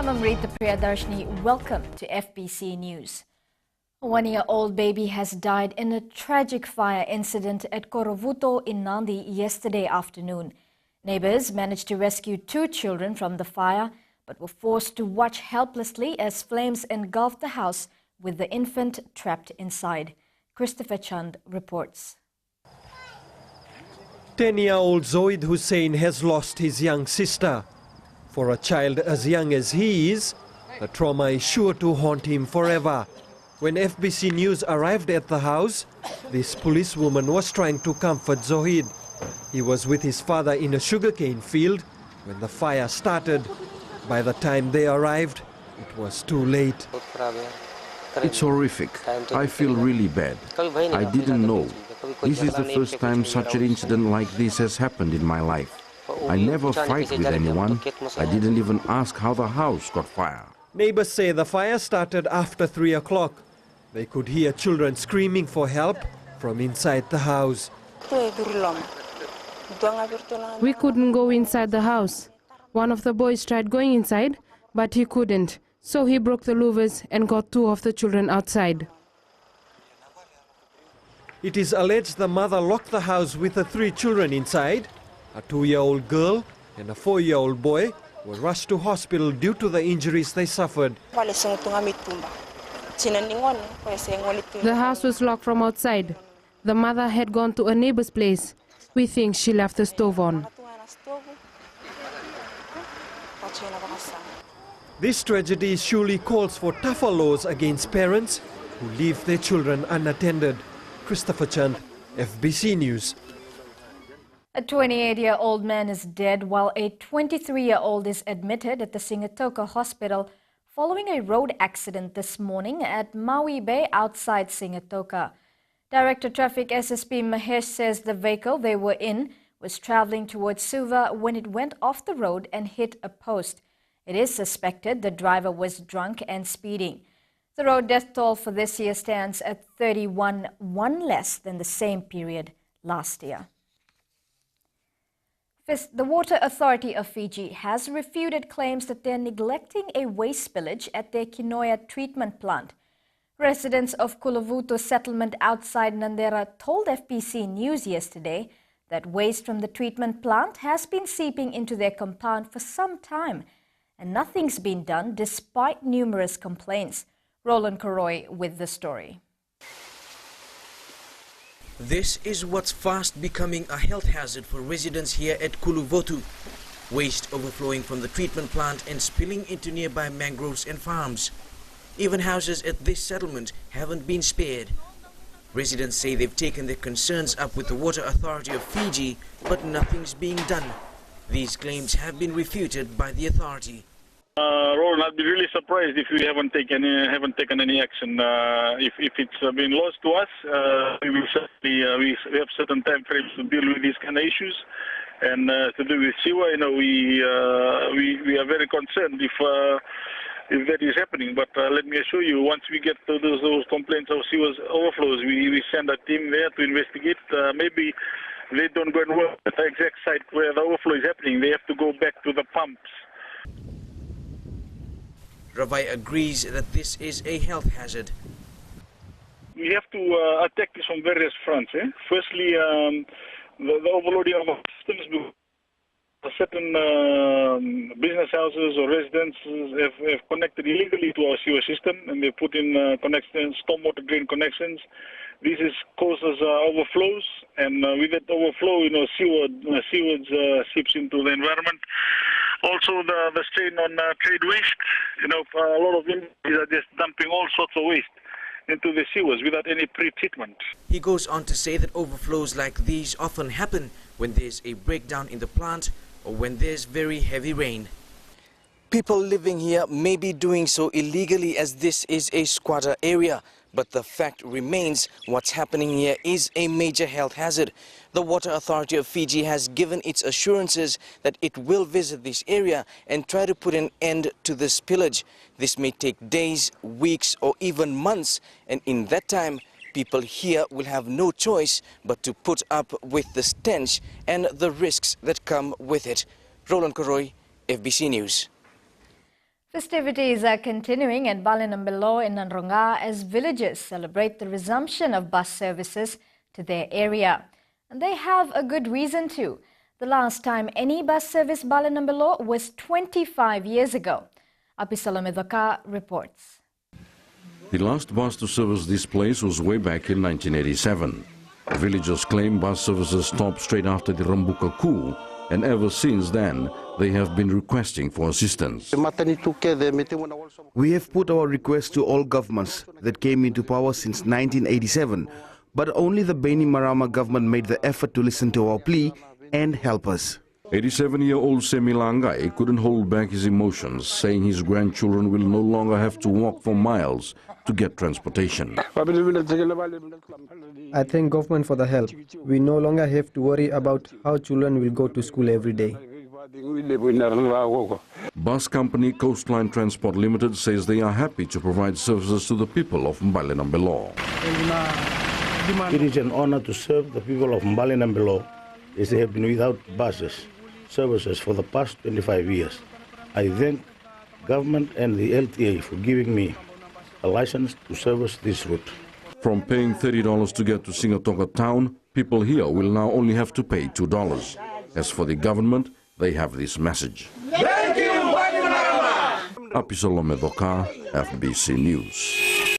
Mamrita Priyadarshini, welcome to FBC News. A one-year-old baby has died in a tragic fire incident at Korovuto in Nandi yesterday afternoon. Neighbors managed to rescue 2 children from the fire, but were forced to watch helplessly as flames engulfed the house with the infant trapped inside. Christopher Chand reports. 10-year-old Zoid Hussein has lost his young sister. For a child as young as he is, the trauma is sure to haunt him forever. When FBC News arrived at the house, this policewoman was trying to comfort Zoid. He was with his father in a sugarcane field when the fire started. By the time they arrived, it was too late. It's horrific. I feel really bad. I didn't know. This is the first time such an incident like this has happened in my life. I never fight with anyone. I didn't even ask how the house got fire. Neighbors say the fire started after 3 o'clock. They could hear children screaming for help from inside the house. We couldn't go inside the house. One of the boys tried going inside, but he couldn't. So he broke the louvers and got 2 of the children outside. It is alleged the mother locked the house with the 3 children inside. A 2-year-old girl and a 4-year-old boy were rushed to hospital due to the injuries they suffered. The house was locked from outside. The mother had gone to a neighbor's place. We think she left the stove on. This tragedy surely calls for tougher laws against parents who leave their children unattended. Christopher Chand, FBC News. A 28-year-old man is dead while a 23-year-old is admitted at the Singatoka Hospital following a road accident this morning at Maui Bay outside Singatoka. Director Traffic SSP Mahesh says the vehicle they were in was traveling towards Suva when it went off the road and hit a post. It is suspected the driver was drunk and speeding. The road death toll for this year stands at 31, one less than the same period last year. The Water Authority of Fiji has refuted claims that they're neglecting a waste spillage at their Kinoya treatment plant. Residents of Kuluvuto settlement outside Nandera told FBC News yesterday that waste from the treatment plant has been seeping into their compound for some time, and nothing's been done despite numerous complaints. Roland Karoy with the story. This is what's fast becoming a health hazard for residents here at Kuluvuto. Waste overflowing from the treatment plant and spilling into nearby mangroves and farms. Even houses at this settlement haven't been spared. Residents say they've taken their concerns up with the Water Authority of Fiji, but nothing's being done. These claims have been refuted by the authority. Roland, I'd be really surprised if we haven't taken any action. If it's been lost to us, we will certainly we have certain time frames to deal with these kind of issues. And to do with sewer, we are very concerned if that is happening. But let me assure you, once we get to those complaints of sewer overflows, we send a team there to investigate. Maybe they don't go and work at the exact site where the overflow is happening. They have to go back to the pumps. Ravai agrees that this is a health hazard. We have to attack this from various fronts. Firstly, the overloading of our systems. Certain business houses or residences have connected illegally to our sewer system, and they put in connections, stormwater drain connections. This causes overflows, and with that overflow, sewage seeps into the environment. Also, the strain on trade waste. A lot of industries are just dumping all sorts of waste into the sewers without any pre-treatment. He goes on to say that overflows like these often happen when there's a breakdown in the plant or when there's very heavy rain. People living here may be doing so illegally as this is a squatter area, but the fact remains what's happening here is a major health hazard. The Water Authority of Fiji has given its assurances that it will visit this area and try to put an end to the spillage. This may take days, weeks or even months, and in that time people here will have no choice but to put up with the stench and the risks that come with it. Roland Karoy, FBC News. Festivities are continuing at Balinambelo in Nanronga as villagers celebrate the resumption of bus services to their area. And they have a good reason to. The last time any bus service Balinambelo was 25 years ago. Apisalome Doka reports. The last bus to service this place was way back in 1987. Villagers claim bus services stopped straight after the Rambuka coup, and ever since then, they have been requesting for assistance. We have put our request to all governments that came into power since 1987, but only the Bainimarama government made the effort to listen to our plea and help us. 87-year-old Semilangai couldn't hold back his emotions, saying his grandchildren will no longer have to walk for miles to get transportation. I thank government for the help. We no longer have to worry about how children will go to school every day. Bus company Coastline Transport Limited says they are happy to provide services to the people of Balinambelo. It is an honor to serve the people of Balinambelo, as they have been without services for the past 25 years. I thank government and the LTA for giving me a license to service this route. From paying $30 to get to Singatoka town, people here will now only have to pay $2. As for the government, they have this message. Thank you, Bainimarama! Apisalome Doka, FBC News.